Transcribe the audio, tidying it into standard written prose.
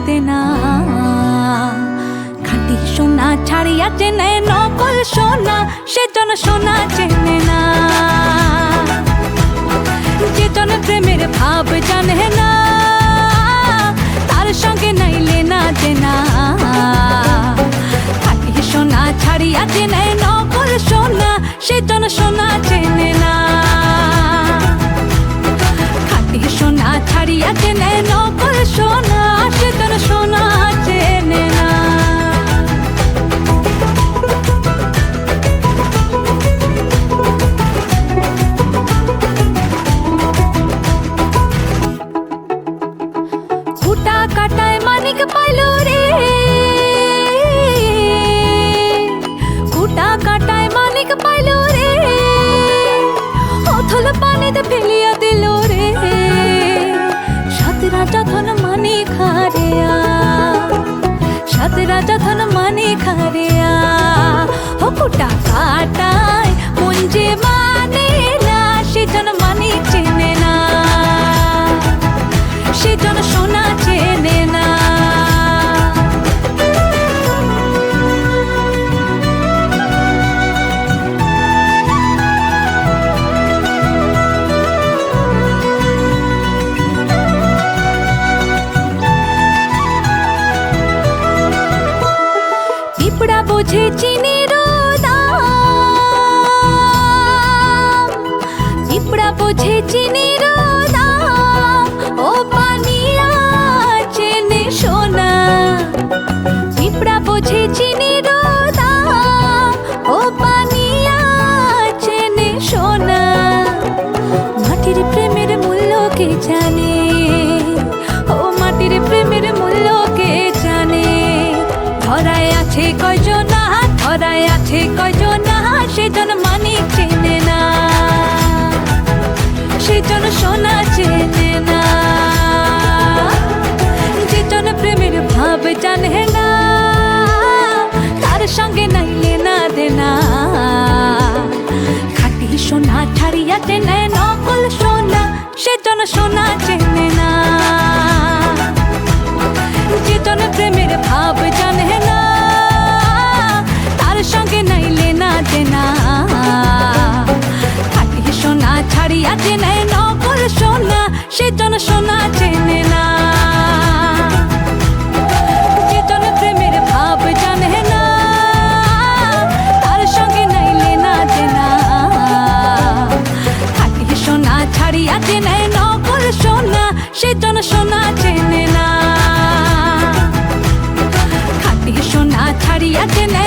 দেনা। খাঁটি সোনা ছাড়িয়া চেনে নকল সোনা, সেজন সোনা চেনে না। যেজন প্রেমের ভাব জানে না, তার সঙ্গে নাই লেনা দেনা। খাঁটি সোনা ছাড়িয়া চেনে নকল সোনা, সেজন সোনা চেনে না। খাঁটি সোনা ছাড়িয়া চেনে নকল সোনা, সেজন সোনা চেনে না। কুটা কাটায় মানিক পাইল রে, কুটা কাটায় মানিক পাইল রে, অথল পানিতে ফেলিয়া দিল রে। সাত রাজা ধন মানিক হারিয়া, সাত রাজা ধন মানিক হারিয়া। ও কুটা কাটায় মন যে মানে না, সেজন মানিক চেনে না, সেজন সোনা চেনে না। পিঁপড়া বোঝে চিনির দাম, পিঁপড়া বোঝে চিনির দাম, ও পানিয়া চেনে সোনা। পিঁপড়া বোঝে চিনির দাম, ও পানিয়া চেনে সোনা। মাটির প্রেমের মূল্য কে জানে, ও মাটির প্রেমের মূল্য কে জানে। ধরায় আছে কয়জনা, ধরায় আছে কয়জনা, সেজন মানিক চেনে না, সেজন সোনা চেনে না। যেজন প্রেমের ভাব জানে না, তার সঙ্গে নাই লেনা দেনা। খাঁটি সোনা ছাড়িয়া চেনে নকল সোনা, সেজন সোনা চেনে না। যেজন প্রেমের ভাব জানে না, তার সঙ্গে নাই লেনা দেনা। খাঁটি সোনা ছাড়িয়া চেনে নকল সোনা, সেজন সোনা চেনে না। যেজন প্রেমের ভাব জানে না, তার সঙ্গে নাই লেনা দেনা। খাঁটি সোনা ছাড়িয়া চেনে নকল সোনা, সেজন সোনা চেনে না। খাঁটি সোনা ছাড়িয়া চেনে